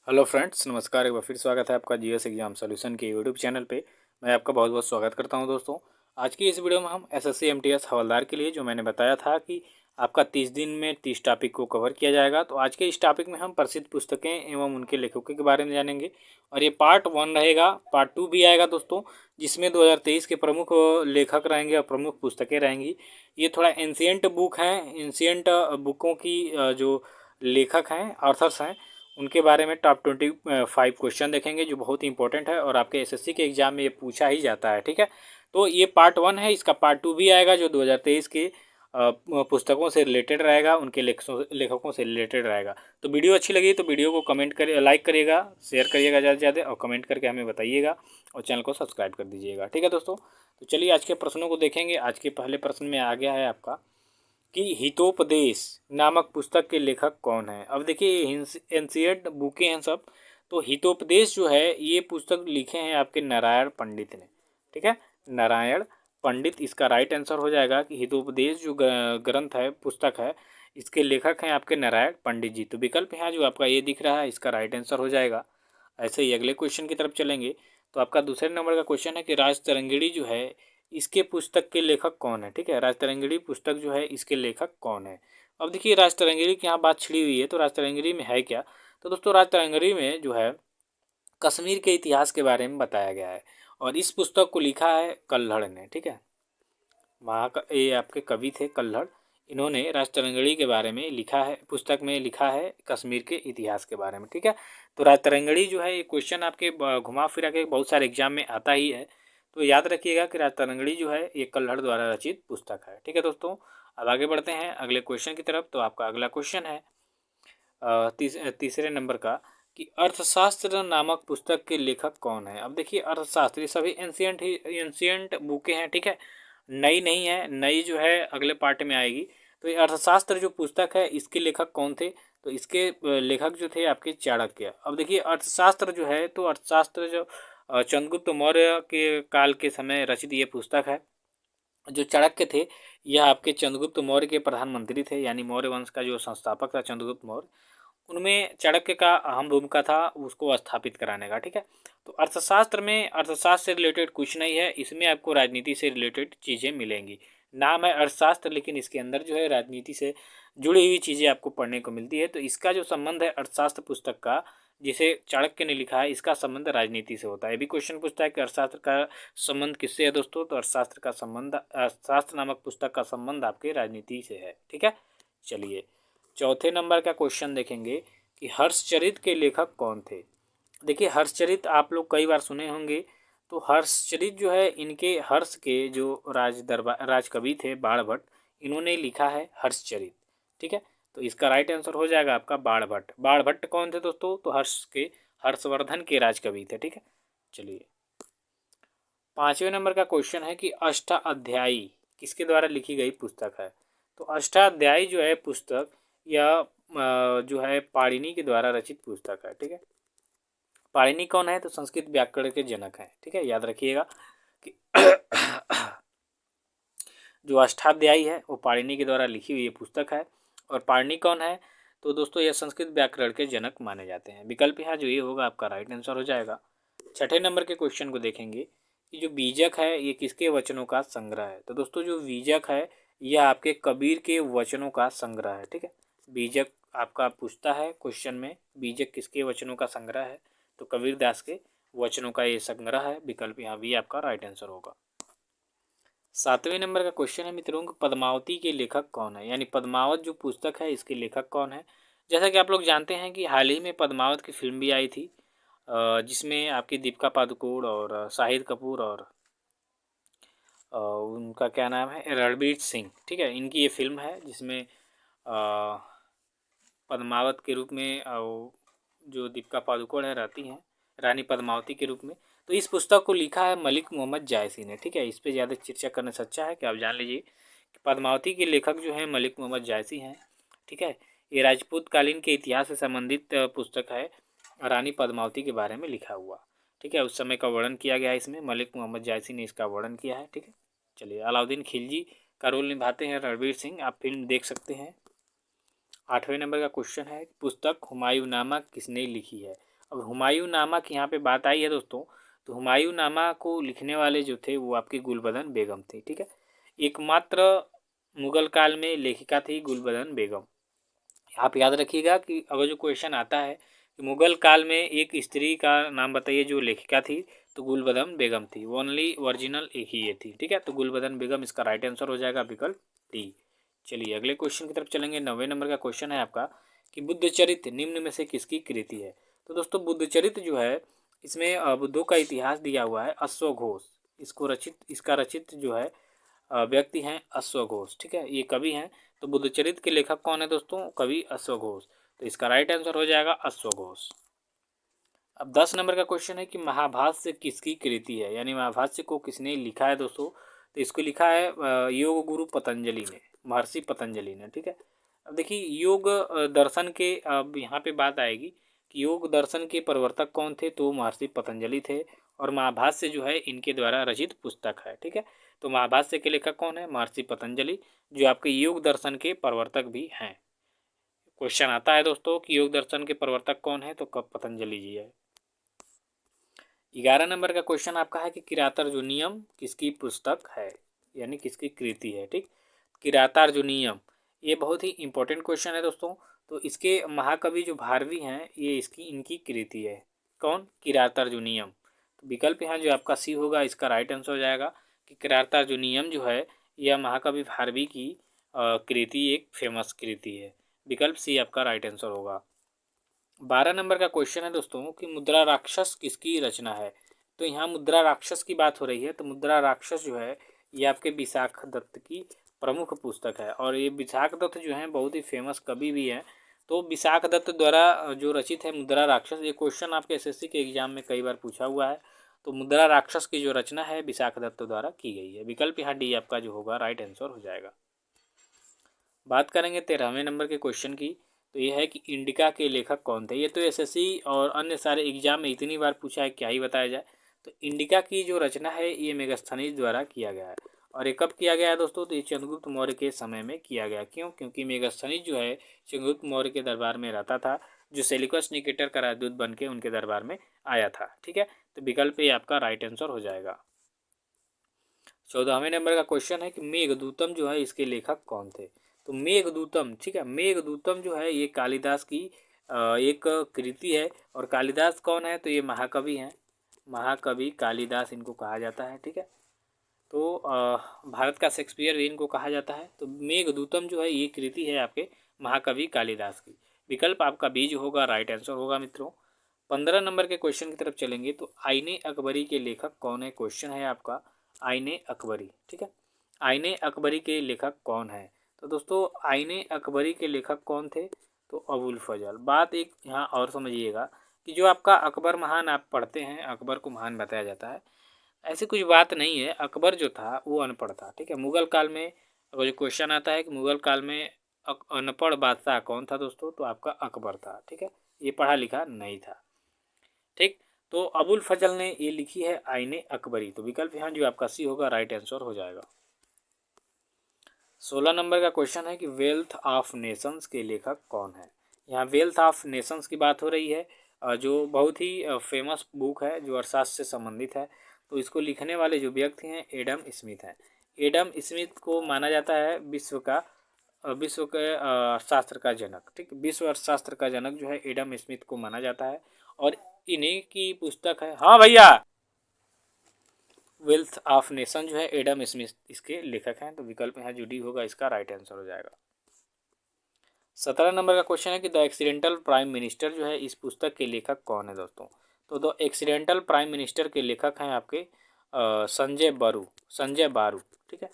Hello friends, नमस्कार। एक बार फिर स्वागत है आपका जीएस एग्जाम सॉल्यूशन के यूट्यूब चैनल पे। मैं आपका बहुत बहुत स्वागत करता हूं दोस्तों। आज की इस वीडियो में हम एसएससी एमटीएस हवलदार के लिए जो मैंने बताया था कि आपका 30 दिन में 30 टॉपिक को कवर किया जाएगा, तो आज के इस टॉपिक में हम प्रसिद्ध पुस्तकें एवं उनके लेखकों के बारे में जानेंगे। और ये पार्ट 1 रहेगा, पार्ट 2 भी आएगा दोस्तों, जिसमें 2023 के प्रमुख लेखक रहेंगे और प्रमुख पुस्तकें रहेंगी। ये थोड़ा एंशियंट बुक हैं, एंशियंट बुकों की जो लेखक हैं, ऑथर्स हैं, उनके बारे में टॉप 25 क्वेश्चन देखेंगे जो बहुत ही इंपॉर्टेंट है और आपके एसएससी के एग्जाम में ये पूछा ही जाता है। ठीक है, तो ये पार्ट 1 है, इसका पार्ट 2 भी आएगा जो 2023 के पुस्तकों से रिलेटेड रहेगा, उनके लेखकों से रिलेटेड रहेगा। तो वीडियो अच्छी लगी तो वीडियो को कमेंट कर लाइक करिएगा, शेयर करिएगा ज़्यादा से ज़्यादा और कमेंट करके हमें बताइएगा और चैनल को सब्सक्राइब कर दीजिएगा। ठीक है दोस्तों, तो चलिए आज के प्रश्नों को देखेंगे। आज के पहले प्रश्न में आ गया है आपका कि हितोपदेश नामक पुस्तक के लेखक कौन है। अब देखिए एंशियंट बुकें हैं सब, तो हितोपदेश जो है ये पुस्तक लिखे हैं आपके नारायण पंडित ने। ठीक है, नारायण पंडित इसका राइट आंसर हो जाएगा कि हितोपदेश जो ग्रंथ है, पुस्तक है, इसके लेखक हैं आपके नारायण पंडित जी। तो विकल्प यहाँ जो आपका ये दिख रहा है इसका राइट आंसर हो जाएगा। ऐसे ही अगले क्वेश्चन की तरफ चलेंगे, तो आपका दूसरे नंबर का क्वेश्चन है कि राज तरंगिणी जो है इसके पुस्तक के लेखक कौन है। ठीक है, राज तरंगिणी पुस्तक जो है इसके लेखक कौन है। अब देखिए राज तरंगिणी की यहाँ बात छिड़ी हुई है, तो राज तरंगिणी में है क्या। तो दोस्तों राज तरंगिणी में जो है कश्मीर के इतिहास के बारे में बताया गया है और इस पुस्तक को लिखा है कल्हड़ ने। ठीक है, ये आपके कवि थे कल्हड़, इन्होंने राज तरंगिणी के बारे में लिखा है, पुस्तक में लिखा है कश्मीर के इतिहास के बारे में। ठीक है, तो राज तरंगिणी जो है ये क्वेश्चन आपके घुमा फिरा के बहुत सारे एग्जाम में आता ही है, तो याद रखिएगा कि राज तरंगिणी जो है ये कल्हड़ द्वारा रचित पुस्तक है। ठीक है दोस्तों, अब आगे बढ़ते हैं अगले क्वेश्चन की तरफ। तो आपका अगला क्वेश्चन है तीसरे नंबर का कि अर्थशास्त्र नामक पुस्तक के लेखक कौन है। अब देखिए अर्थशास्त्र ये सभी एंशियंट बुकें हैं। ठीक है, नई नहीं है, नई जो है अगले पार्ट में आएगी। तो ये अर्थशास्त्र जो पुस्तक है इसके लेखक कौन थे, तो इसके लेखक जो थे आपके चाणक्य। अब देखिए अर्थशास्त्र जो है, तो अर्थशास्त्र जो चंद्रगुप्त मौर्य के काल के समय रचित ये पुस्तक है। जो चाणक्य थे यह आपके चंद्रगुप्त मौर्य के प्रधानमंत्री थे, यानी मौर्य वंश का जो संस्थापक था चंद्रगुप्त मौर्य, उनमें चाणक्य का अहम भूमिका था उसको स्थापित कराने का। ठीक है, तो अर्थशास्त्र में अर्थशास्त्र से रिलेटेड कुछ नहीं है, इसमें आपको राजनीति से रिलेटेड चीज़ें मिलेंगी। नाम है अर्थशास्त्र लेकिन इसके अंदर जो है राजनीति से जुड़ी हुई चीज़ें आपको पढ़ने को मिलती है। तो इसका जो संबंध है अर्थशास्त्र पुस्तक का जिसे चाणक्य ने लिखा है, इसका संबंध राजनीति से होता है। ये भी क्वेश्चन पूछता है कि अर्थशास्त्र का संबंध किससे है दोस्तों, तो अर्थशास्त्र का संबंध, अर्थशास्त्र नामक पुस्तक का संबंध आपके राजनीति से है। ठीक है, चलिए चौथे नंबर का क्वेश्चन देखेंगे कि हर्षचरित के लेखक कौन थे। देखिए हर्षचरित आप लोग कई बार सुने होंगे, तो हर्षचरित जो है इनके हर्ष के जो राजकवि थे बाणभट्ट, इन्होंने लिखा है हर्षचरित। ठीक है, तो इसका राइट आंसर हो जाएगा आपका बाणभट्ट। बाणभट्ट कौन थे दोस्तों, तो हर्षवर्धन के राजकवि थे। ठीक है, चलिए पांचवें नंबर का क्वेश्चन है कि अष्टाध्यायी किसके द्वारा लिखी गई पुस्तक है। तो अष्टाध्यायी जो है पुस्तक यह जो है पाणिनि के द्वारा रचित पुस्तक है। ठीक है, पाणिनि कौन है, तो संस्कृत व्याकरण के जनक हैं। ठीक है, याद रखिएगा कि जो अष्टाध्यायी है वो पाणिनि के द्वारा लिखी हुई पुस्तक है। और पाणिनि कौन है, तो दोस्तों यह संस्कृत व्याकरण के जनक माने जाते हैं। विकल्प यहाँ जो ये होगा आपका राइट आंसर हो जाएगा। छठे नंबर के क्वेश्चन को देखेंगे कि जो बीजक है ये किसके वचनों का संग्रह है। तो दोस्तों जो बीजक है यह आपके कबीर के वचनों का संग्रह है। ठीक है, बीजक आपका पूछता है क्वेश्चन में, बीजक किसके वचनों का संग्रह है, तो कबीर दास के वचनों का ये संग्रह है। विकल्प यहाँ भी आपका राइट आंसर होगा। सातवें नंबर का क्वेश्चन है मित्रों, पद्मावती के लेखक कौन है, यानी पद्मावत जो पुस्तक है इसके लेखक कौन है। जैसा कि आप लोग जानते हैं कि हाल ही में पद्मावत की फिल्म भी आई थी, जिसमें आपकी दीपिका पादुकोण और शाहिद कपूर और उनका क्या नाम है, रणवीर सिंह। ठीक है, इनकी ये फिल्म है जिसमें पद्मावत के रूप में जो दीपिका पादुकोण है रहती हैं रानी पद्मावती के रूप में। तो इस पुस्तक को लिखा है मलिक मोहम्मद जायसी ने। ठीक है, इस पर ज़्यादा चर्चा करने से अच्छा है कि आप जान लीजिए कि पद्मावती के लेखक जो हैं मलिक मोहम्मद जायसी हैं। ठीक है, ये राजपूत कालीन के इतिहास से संबंधित पुस्तक है, रानी पद्मावती के बारे में लिखा हुआ। ठीक है, उस समय का वर्णन किया गया है इसमें, मलिक मोहम्मद जायसी ने इसका वर्णन किया है। ठीक है, चलिए अलाउद्दीन खिलजी का रोल निभाते हैं रणवीर सिंह, आप फिल्म देख सकते हैं। आठवें नंबर का क्वेश्चन है पुस्तक हुमायूंनामा किसने लिखी है। अब हुमायूं नामा की यहाँ पे बात आई है दोस्तों, तो हुमायूं नामा को लिखने वाले जो थे वो आपकी गुलबदन बेगम थी। ठीक है, एकमात्र मुगल काल में लेखिका थी गुलबदन बेगम। आप याद रखिएगा कि अगर जो क्वेश्चन आता है कि मुगल काल में एक स्त्री का नाम बताइए जो लेखिका थी, तो गुलबदन बेगम थी। ओनली ओरिजिनल एक ही ये थी। ठीक है, तो गुलबदन बेगम इसका राइट आंसर हो जाएगा विकल्प डी। चलिए अगले क्वेश्चन की तरफ चलेंगे। 90 नंबर का क्वेश्चन है आपका कि बुद्ध चरित्र निम्न में से किसकी कृति है। तो दोस्तों बुद्ध चरित्र जो है इसमें बुद्धों का इतिहास दिया हुआ है अश्वघोष। इसका रचित जो है व्यक्ति हैं अश्वघोष। ठीक है, ये कवि हैं। तो बुद्धचरित्र के लेखक कौन है दोस्तों, कवि अश्वघोष। तो इसका राइट आंसर हो जाएगा अश्वघोष। अब 10 नंबर का क्वेश्चन है कि महाभाष्य किसकी कृति है, यानी महाभाष्य को किसने लिखा है दोस्तों। तो इसको लिखा है योग गुरु पतंजलि ने, महर्षि पतंजलि ने। ठीक है, अब देखिए योग दर्शन के अब यहाँ पे बात आएगी कि योग दर्शन के प्रवर्तक कौन थे, तो महर्षि पतंजलि थे। और महाभाष्य जो है इनके द्वारा रचित पुस्तक है। ठीक है, तो महाभाष्य के लेखक कौन है, महर्षि पतंजलि, जो आपके योग दर्शन के प्रवर्तक भी हैं। क्वेश्चन आता है दोस्तों कि योग दर्शन के प्रवर्तक कौन है, तो पतंजलि जी है। 11 नंबर का क्वेश्चन आपका है कि किरातार्जुनीयम किसकी पुस्तक है, यानी किसकी कृति है। ठीक, किरातार्जुनीयम ये बहुत ही इंपॉर्टेंट क्वेश्चन है दोस्तों। तो इसके महाकवि जो भारवी हैं ये इनकी कृति है। कौन, किरातार्जुनीयम। तो विकल्प यहाँ जो आपका सी होगा इसका राइट आंसर हो जाएगा कि किरातार्जुनीयम जो है यह महाकवि भारवी की कृति एक फेमस कृति है। विकल्प सी आपका राइट आंसर होगा। 12 नंबर का क्वेश्चन है दोस्तों कि मुद्रा राक्षस किसकी रचना है। तो यहाँ मुद्रा राक्षस की बात हो रही है। तो मुद्रा राक्षस जो है ये आपके विशाख दत्त की प्रमुख पुस्तक है। और ये विशाख दत्त जो है बहुत ही फेमस कवि भी है। तो विशाख दत्त द्वारा जो रचित है मुद्रा राक्षस, ये क्वेश्चन आपके एसएससी के एग्जाम में कई बार पूछा हुआ है। तो मुद्रा राक्षस की जो रचना है विशाख दत्त द्वारा की गई है। विकल्प यहाँ डी आपका जो होगा राइट आंसर हो जाएगा। बात करेंगे 13वें नंबर के क्वेश्चन की। तो ये है कि इंडिका के लेखक कौन थे। ये तो एसएससी और अन्य सारे एग्जाम में इतनी बार पूछा है, क्या ही बताया जाए। तो इंडिका की जो रचना है ये मेगास्थनीज द्वारा किया गया है। और ये कब किया गया है दोस्तों, तो ये चंद्रगुप्त मौर्य के समय में किया गया। क्यों, क्योंकि मेगास्थनीज जो है चंद्रगुप्त मौर्य के दरबार में रहता था, जो सेल्यूकस निकेटर का राजदूत बन के उनके दरबार में आया था। ठीक है, तो विकल्प ये आपका राइट आंसर हो जाएगा। 14वें नंबर का क्वेश्चन है कि मेघदूतम जो है इसके लेखक कौन थे। तो मेघदूतम, ठीक है, मेघदूतम जो है ये कालिदास की एक कृति है। और कालिदास कौन है, तो ये महाकवि हैं, महाकवि कालिदास इनको कहा जाता है। ठीक है, तो भारत का शेक्सपियर भी इनको कहा जाता है। तो मेघदूतम जो है ये कृति है आपके महाकवि कालिदास की। विकल्प आपका बीज होगा राइट आंसर होगा मित्रों। 15 नंबर के क्वेश्चन की तरफ चलेंगे। तो आईने अकबरी के लेखक कौन है, क्वेश्चन है आपका आईने अकबरी। ठीक है, आईने अकबरी के लेखक कौन है। तो दोस्तों आईने अकबरी के लेखक कौन थे, तो अबुल फजल। बात एक यहाँ और समझिएगा कि जो आपका अकबर महान आप पढ़ते हैं, अकबर को महान बताया जाता है, ऐसी कुछ बात नहीं है। अकबर जो था वो अनपढ़ था। ठीक है, मुगल काल में अगर जो क्वेश्चन आता है कि मुगल काल में अनपढ़ बादशाह कौन था दोस्तों, तो आपका अकबर था। ठीक है, ये पढ़ा लिखा नहीं था। ठीक, तो अबुल फजल ने ये लिखी है आईने अकबरी। तो विकल्प यहाँ जो आपका सी होगा राइट आंसर हो जाएगा। 16 नंबर का क्वेश्चन है कि वेल्थ ऑफ नेशंस के लेखक कौन है। यहाँ वेल्थ ऑफ नेशंस की बात हो रही है, जो बहुत ही फेमस बुक है जो अर्थशास्त्र से संबंधित है। तो इसको लिखने वाले जो व्यक्ति हैं एडम स्मिथ हैं। एडम स्मिथ को माना जाता है विश्व के शास्त्र का जनक। ठीक, विश्व अर्थशास्त्र का जनक जो है एडम स्मिथ को माना जाता है। और इन्हीं की पुस्तक है, हाँ भैया, वेल्थ ऑफ नेशन जो है एडम स्मिथ इसके लेखक हैं। तो विकल्प यहाँ जो डी होगा इसका राइट आंसर हो जाएगा। 17 नंबर का क्वेश्चन है कि द एक्सीडेंटल प्राइम मिनिस्टर जो है इस पुस्तक के लेखक कौन है दोस्तों। तो द एक्सीडेंटल प्राइम मिनिस्टर के लेखक हैं आपके संजय बारू। ठीक है,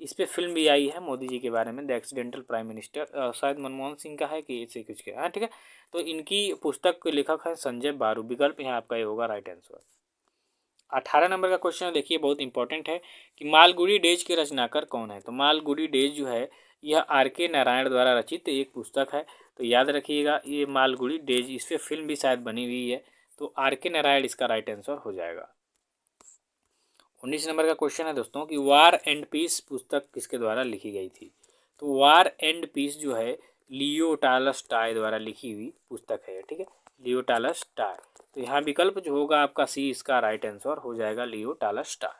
इस पर फिल्म भी आई है मोदी जी के बारे में, द एक्सीडेंटल प्राइम मिनिस्टर, शायद मनमोहन सिंह का है कि ऐसे कुछ का, हाँ ठीक है। तो इनकी पुस्तक के लेखक हैं संजय बारू। विकल्प यहाँ आपका ये होगा राइट आंसर। 18 नंबर का क्वेश्चन देखिए बहुत इंपॉर्टेंट है कि मालगुडी डेज के रचनाकार कौन है। तो मालगुडी डेज जो है यह आर.के. नारायण द्वारा रचित एक पुस्तक है। तो याद रखिएगा ये मालगुडी डेज, इस पर फिल्म भी शायद बनी हुई है। तो आर.के. नारायण इसका राइट आंसर हो जाएगा। 19 नंबर का क्वेश्चन है दोस्तों कि वार एंड पीस पुस्तक किसके द्वारा लिखी गई थी। तो वार एंड पीस जो है लियो टॉलस्टॉय द्वारा लिखी हुई पुस्तक है। ठीक है, लियो टॉलस्टॉय। तो यहाँ विकल्प जो होगा आपका सी इसका राइट आंसर हो जाएगा, लियो टॉल्स्टॉय।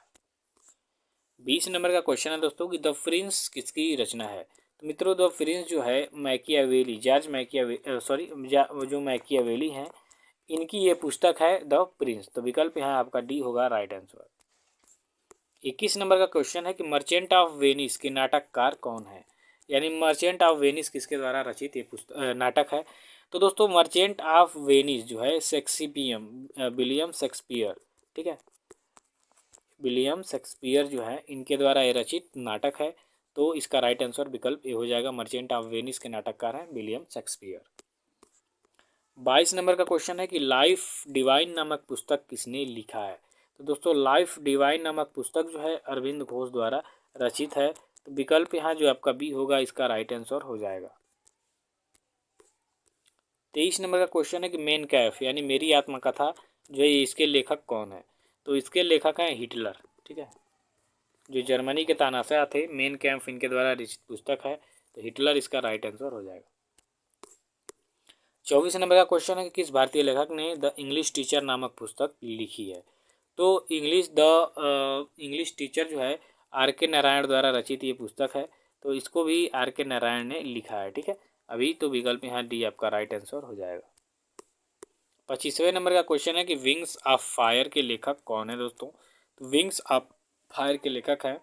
20 नंबर का क्वेश्चन है दोस्तों कि द प्रिंस किसकी रचना है। तो मित्रों द प्रिंस जो है मैकियावेली, जॉर्ज मैकियावेली, सॉरी जो मैकियावेली हैं इनकी ये पुस्तक है द प्रिंस। तो विकल्प यहाँ आपका डी होगा राइट आंसर। 21 नंबर का क्वेश्चन है कि मर्चेंट ऑफ वेनिस के नाटककार कौन है। यानी मर्चेंट ऑफ वेनिस किसके द्वारा रचित ये पुस्तक नाटक है। तो दोस्तों मर्चेंट ऑफ वेनिस जो है शेक्सपियर, विलियम शेक्सपियर, ठीक है, विलियम शेक्सपियर जो है इनके द्वारा ये रचित नाटक है। तो इसका राइट आंसर विकल्प ए हो जाएगा, मर्चेंट ऑफ वेनिस के नाटककार हैं विलियम शेक्सपियर। 22 नंबर का क्वेश्चन है कि लाइफ डिवाइन नामक पुस्तक किसने लिखा है। तो दोस्तों लाइफ डिवाइन नामक पुस्तक जो है अरविंद घोष द्वारा रचित है। तो विकल्प यहाँ जो आपका बी होगा इसका राइट आंसर हो जाएगा। 23 नंबर का क्वेश्चन है कि मेन कैफ यानी मेरी आत्मकथा जो है इसके लेखक कौन है। तो इसके लेखक हैं हिटलर, ठीक है, जो जर्मनी के तानाशाह थे, मेन कैम्प इनके द्वारा रचित पुस्तक है। तो हिटलर इसका राइट आंसर हो जाएगा। 24 नंबर का क्वेश्चन है कि किस भारतीय लेखक ने द इंग्लिश टीचर नामक पुस्तक लिखी है। तो इंग्लिश टीचर जो है आर के नारायण द्वारा रचित ये पुस्तक है। तो इसको भी आर के नारायण ने लिखा है, ठीक है। अभी तो विकल्प यहाँ डी आपका राइट आंसर हो जाएगा। 25वें नंबर का क्वेश्चन है कि विंग्स ऑफ फायर के लेखक कौन है दोस्तों। तो विंग्स ऑफ फायर के लेखक हैं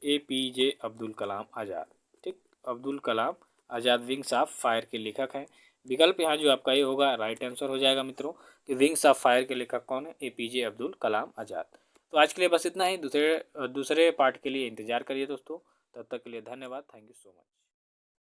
APJ अब्दुल कलाम आज़ाद, ठीक, Abdul Kalam Azad wings of fire के लेखक हैं। विकल्प यहाँ जो आपका ये होगा राइट आंसर हो जाएगा मित्रों कि विंग्स ऑफ फायर के लेखक कौन है, APJ अब्दुल कलाम आज़ाद। तो आज के लिए बस इतना ही। दूसरे पार्ट के लिए इंतजार करिए दोस्तों। तब तक के लिए धन्यवाद। Thank you so much.